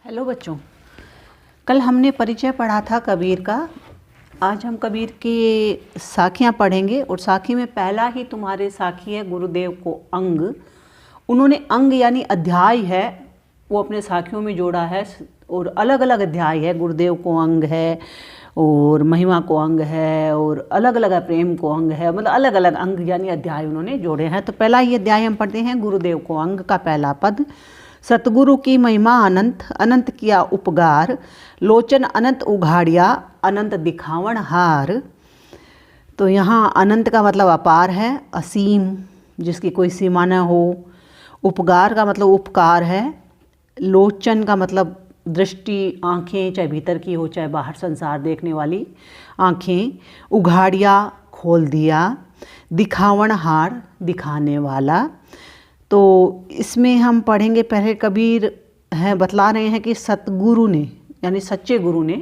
Hello बच्चों, कल हमने परिचय पढ़ा था कबीर का। आज हम कबीर की साखियाँ पढ़ेंगे और साखी में पहला ही तुम्हारे साखी है गुरुदेव को अंग। उन्होंने अंग यानी अध्याय है वो अपने साखियों में जोड़ा है और अलग अलग अध्याय है। गुरुदेव को अंग है और महिमा को अंग है और अलग अलग प्रेम को अंग है, मतलब अलग अलग अंग यानी अध्याय उन्होंने जोड़े हैं। तो पहला ही अध्याय हम पढ़ते हैं गुरुदेव को अंग का पहला पद। सतगुरु की महिमा अनंत, अनंत किया उपकार, लोचन अनंत उघाड़िया, अनंत दिखावण हार। तो यहाँ अनंत का मतलब अपार है, असीम जिसकी कोई सीमा न हो। उपकार का मतलब उपकार है। लोचन का मतलब दृष्टि, आँखें, चाहे भीतर की हो चाहे बाहर संसार देखने वाली आँखें। उघाड़िया खोल दिया, दिखावण हार दिखाने वाला। तो इसमें हम पढ़ेंगे, पहले कबीर हैं बतला रहे हैं कि सतगुरु ने यानी सच्चे गुरु ने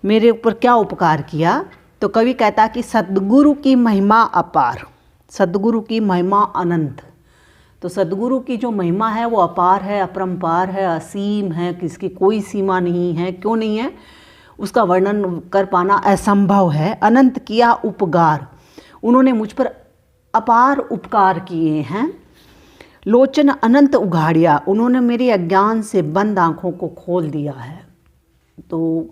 मेरे ऊपर क्या उपकार किया। तो कवि कहता है कि सतगुरु की महिमा अपार, सतगुरु की महिमा अनंत। तो सतगुरु की जो महिमा है वो अपार है, अपरंपार है, असीम है, किसकी कोई सीमा नहीं है। क्यों नहीं है, उसका वर्णन कर पाना असंभव है। अनंत किया उपकार, उन्होंने मुझ पर अपार उपकार किए हैं। लोचन अनंत उघाड़िया, उन्होंने मेरी अज्ञान से बंद आँखों को खोल दिया है। तो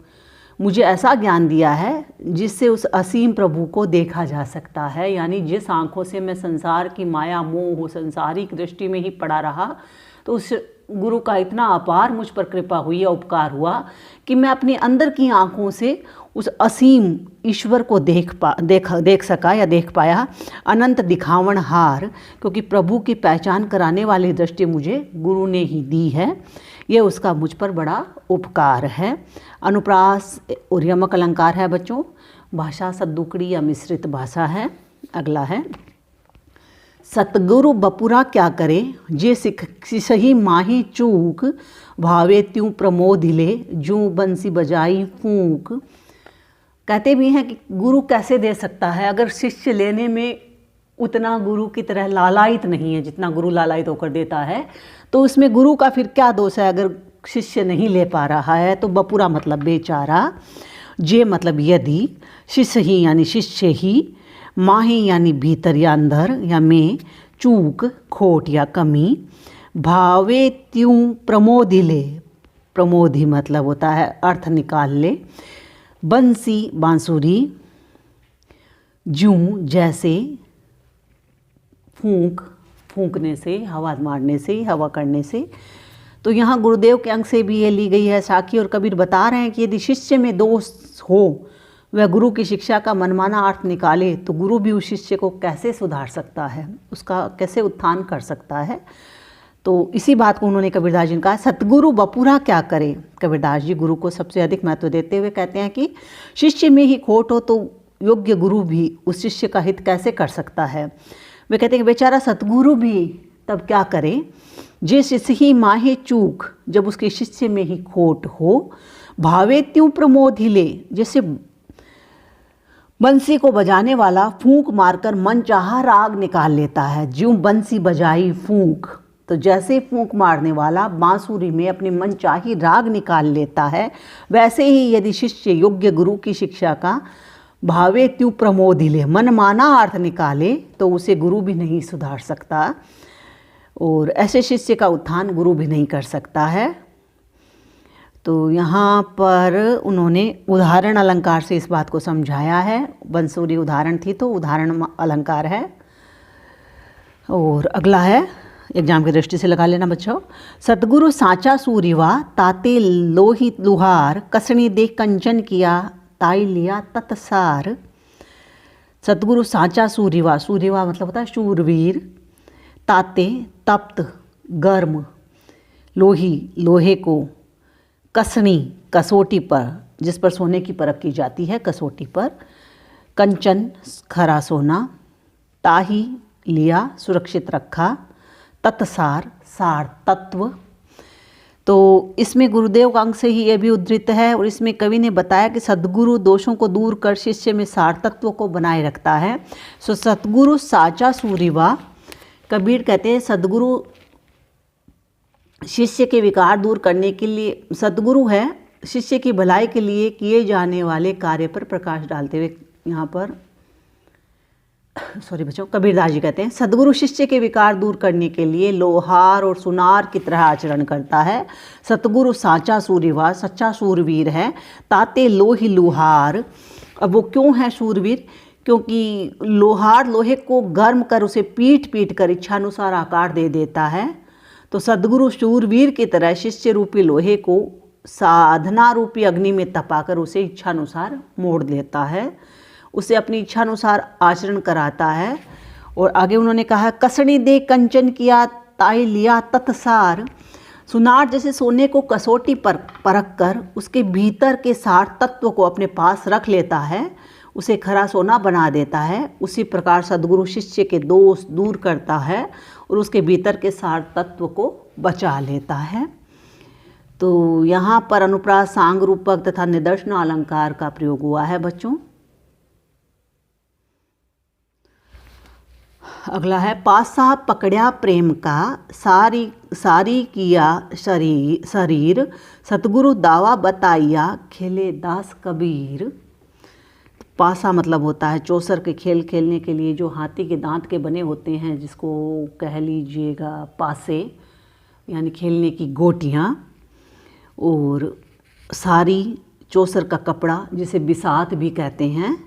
मुझे ऐसा ज्ञान दिया है जिससे उस असीम प्रभु को देखा जा सकता है। यानी जिस आँखों से मैं संसार की माया मोह संसारिक दृष्टि में ही पड़ा रहा, तो उस गुरु का इतना अपार मुझ पर कृपा हुई या उपकार हुआ कि मैं अपने अंदर की आँखों से उस असीम ईश्वर को देख सका या देख पाया। अनंत दिखावण हार, क्योंकि प्रभु की पहचान कराने वाली दृष्टि मुझे गुरु ने ही दी है। ये उसका मुझ पर बड़ा उपकार है। अनुप्रास और यमक अलंकार है बच्चों। भाषा सद्दुकड़ी या मिश्रित भाषा है। अगला है सतगुरु बपुरा क्या करे, जे सही माही चूक, भावे त्यों प्रमोदिले, जूं बंसी बजाई फूंक। कहते भी हैं कि गुरु कैसे दे सकता है अगर शिष्य लेने में उतना गुरु की तरह लालायित नहीं है जितना गुरु लालायित होकर देता है। तो उसमें गुरु का फिर क्या दोष है अगर शिष्य नहीं ले पा रहा है। तो बपुरा मतलब बेचारा, जे मतलब यदि, शिष्य ही यानी शिष्य ही, माही यानी भीतर या अंदर या में, चूक खोट या कमी, भावे त्यों प्रमोदिले, प्रमोदि मतलब होता है अर्थ निकाल ले, बंसी बांसुरी, जूं जैसे, फूंक फूंकने से, हवा मारने से, हवा करने से। तो यहाँ गुरुदेव के अंग से भी ये ली गई है साखी। और कबीर बता रहे हैं कि यदि शिष्य में दोष हो, वह गुरु की शिक्षा का मनमाना अर्थ निकाले, तो गुरु भी उस शिष्य को कैसे सुधार सकता है, उसका कैसे उत्थान कर सकता है। तो इसी बात को उन्होंने कबीरदास जी ने कहा सतगुरु बपुरा क्या करे। कबीरदास जी गुरु को सबसे अधिक महत्व देते हुए कहते हैं कि शिष्य में ही खोट हो तो योग्य गुरु भी उस शिष्य का हित कैसे कर सकता है। वे कहते हैं कि बेचारा सतगुरु भी तब क्या करे, जिस शिष्य ही माहे चूक, जब उसके शिष्य में ही खोट हो, भावे त्यों प्रमोदिले, जैसे बंसी को बजाने वाला फूंक मारकर मन चाहा राग निकाल लेता है। ज्यों बंसी बजाई फूंक, तो जैसे फूंक मारने वाला बांसुरी में अपने मन चाही राग निकाल लेता है, वैसे ही यदि शिष्य योग्य गुरु की शिक्षा का भावे त्यों प्रमोदिले, मन माना अर्थ निकाले, तो उसे गुरु भी नहीं सुधार सकता और ऐसे शिष्य का उत्थान गुरु भी नहीं कर सकता है। तो यहाँ पर उन्होंने उदाहरण अलंकार से इस बात को समझाया है। बंसुरी उदाहरण थी तो उदाहरण अलंकार है। और अगला है, एग्जाम की दृष्टि से लगा लेना बच्चों। सतगुरु साचा सूरिवा, ताते लोहित लुहार, कसनी दे कंचन किया, ताई लिया तत्सार। सतगुरु साचा सूरिवा, सूरिवा मतलब होता है शूरवीर, ताते तप्त गर्म, लोही लोहे को, कसनी कसोटी पर, जिस पर सोने की परख की जाती है कसोटी पर, कंचन खरा सोना, ताही लिया सुरक्षित रखा, तत्सार सार तत्व। तो इसमें गुरुदेव का अंग से ही ये भी उद्धृत है। और इसमें कवि ने बताया कि सद्गुरु दोषों को दूर कर शिष्य में सार तत्व को बनाए रखता है। सो सतगुरु साचा सूरिवा, कबीर कहते हैं सद्गुरु शिष्य के विकार दूर करने के लिए, सद्गुरु है शिष्य की भलाई के लिए किए जाने वाले कार्य पर प्रकाश डालते हुए, यहाँ पर सॉरी बच्चों, कबीरदास जी कहते हैं सद्गुरु शिष्य के विकार दूर करने के लिए लोहार और सुनार की तरह आचरण करता है। सतगुरु साचा सूर्यवार, सच्चा सूरवीर है। ताते लोही लुहार, अब वो क्यों है सूरवीर? क्योंकि लोहार लोहे को गर्म कर उसे पीट पीट कर इच्छानुसार आकार दे देता है। तो सद्गुरु शूरवीर की तरह शिष्य रूपी लोहे को साधना रूपी अग्नि में तपाकर उसे इच्छानुसार मोड़ देता है, उसे अपनी इच्छानुसार आचरण कराता है। और आगे उन्होंने कहा कसणी दे कंचन किया ताई लिया तत्सार, सुनार जैसे सोने को कसौटी पर परख कर उसके भीतर के सार तत्व को अपने पास रख लेता है, उसे खरा सोना बना देता है। उसी प्रकार सद्गुरु शिष्य के दोष दूर करता है और उसके भीतर के सार तत्व को बचा लेता है। तो यहाँ पर अनुप्रास, सांग रूपक तथा निदर्शन अलंकार का प्रयोग हुआ है बच्चों। अगला है पासा पकड़िया प्रेम का सारी सारी किया शरीर सतगुरु दावा बताइया खेले दास कबीर। पासा मतलब होता है चौसर के खेल खेलने के लिए जो हाथी के दांत के बने होते हैं, जिसको कह लीजिएगा पासे, यानी खेलने की गोटियाँ। और सारी चौसर का कपड़ा जिसे बिसात भी कहते हैं।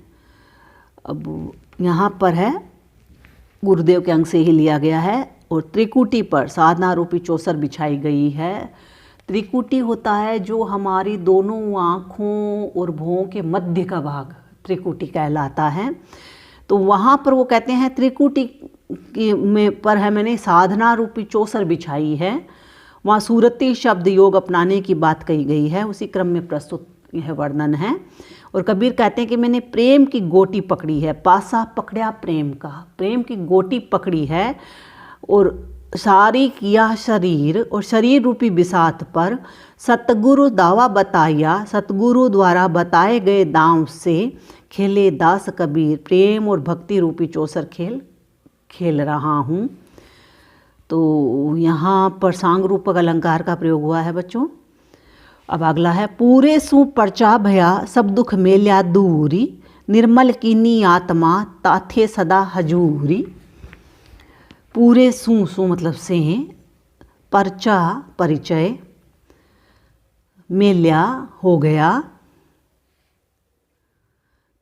अब यहाँ पर है गुरुदेव के अंग से ही लिया गया है। और त्रिकुटी पर साधना रूपी चौसर बिछाई गई है। त्रिकुटी होता है जो हमारी दोनों आँखों और भौं के मध्य का भाग त्रिकुटी कहलाता है। तो वहाँ पर वो कहते हैं त्रिकुटी में पर है मैंने साधना रूपी चौसर बिछाई है। वहाँ सूरती शब्द योग अपनाने की बात कही गई है, उसी क्रम में प्रस्तुत यह वर्णन है। और कबीर कहते हैं कि मैंने प्रेम की गोटी पकड़ी है। पासा पकड़ा प्रेम का, प्रेम की गोटी पकड़ी है। और सारी किया शरीर, और शरीर रूपी बिसात पर सतगुरु दावा बताया, सतगुरु द्वारा बताए गए दांव से खेले दास कबीर, प्रेम और भक्ति रूपी चौसर खेल रहा हूँ। तो यहाँ पर सांग रूपक अलंकार का प्रयोग हुआ है बच्चों। अब अगला है पूरे सु परचा भया सब दुख मेल्या दूरी, निर्मल कीनी आत्मा ताथे सदा हजूरी। पूरे सु मतलब से, परचा परिचय, मेल्या हो गया,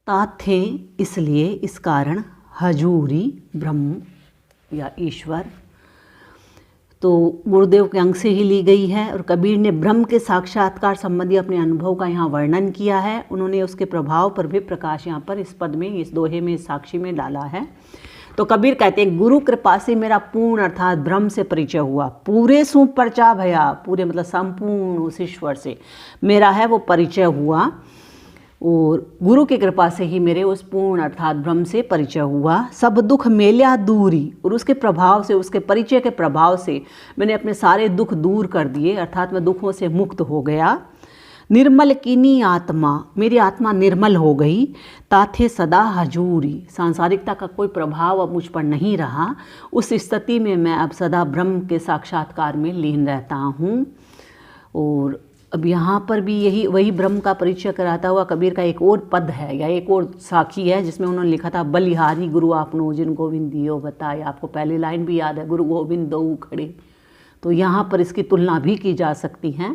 ताथे इसलिए इस कारण, हजूरी ब्रह्म या ईश्वर। तो गुरुदेव के अंग से ही ली गई है। और कबीर ने ब्रह्म के साक्षात्कार संबंधी अपने अनुभव का यहाँ वर्णन किया है। उन्होंने उसके प्रभाव पर भी प्रकाश यहाँ पर इस पद में, इस दोहे में, साक्षी में डाला है। तो कबीर कहते हैं गुरु कृपा से मेरा पूर्ण अर्थात ब्रह्म से परिचय हुआ। पूरे सु परचा भया, पूरे मतलब संपूर्ण उस ईश्वर से मेरा है वो परिचय हुआ। और गुरु की कृपा से ही मेरे उस पूर्ण अर्थात ब्रह्म से परिचय हुआ। सब दुख मेल्या दूरी, और उसके प्रभाव से, उसके परिचय के प्रभाव से मैंने अपने सारे दुख दूर कर दिए, अर्थात मैं दुखों से मुक्त हो गया। निर्मल कीनी आत्मा, मेरी आत्मा निर्मल हो गई। ताथे सदा हजूरी, सांसारिकता का कोई प्रभाव अब मुझ पर नहीं रहा। उस स्थिति में मैं अब सदा ब्रह्म के साक्षात्कार में लीन रहता हूँ। और अब यहाँ पर भी वही ब्रह्म का परिचय कराता हुआ कबीर का एक और पद है या एक और साखी है, जिसमें उन्होंने लिखा था बलिहारी गुरु आपनो जिन गोविंद दियो बताए। आपको पहली लाइन भी याद है, गुरु गोविंद दो खड़े। तो यहाँ पर इसकी तुलना भी की जा सकती है।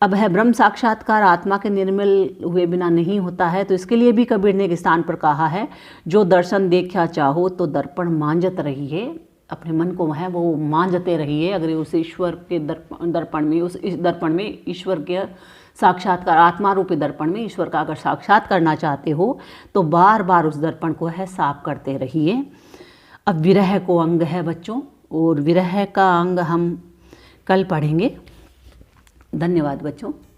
अब है ब्रह्म साक्षात्कार आत्मा के निर्मल हुए बिना नहीं होता है। तो इसके लिए भी कबीर ने एक स्थान पर कहा है, जो दर्शन देखा चाहो तो दर्पण मांझत रहिए, अपने मन को है वो मांझते रहिए। अगर उस ईश्वर के दर्पण में, उस दर्पण में ईश्वर के साक्षात्कार, आत्मा रूपी दर्पण में ईश्वर का अगर साक्षात करना चाहते हो तो बार बार उस दर्पण को है साफ करते रहिए। अब विरह को अंग है बच्चों, और विरह का अंग हम कल पढ़ेंगे। धन्यवाद बच्चों।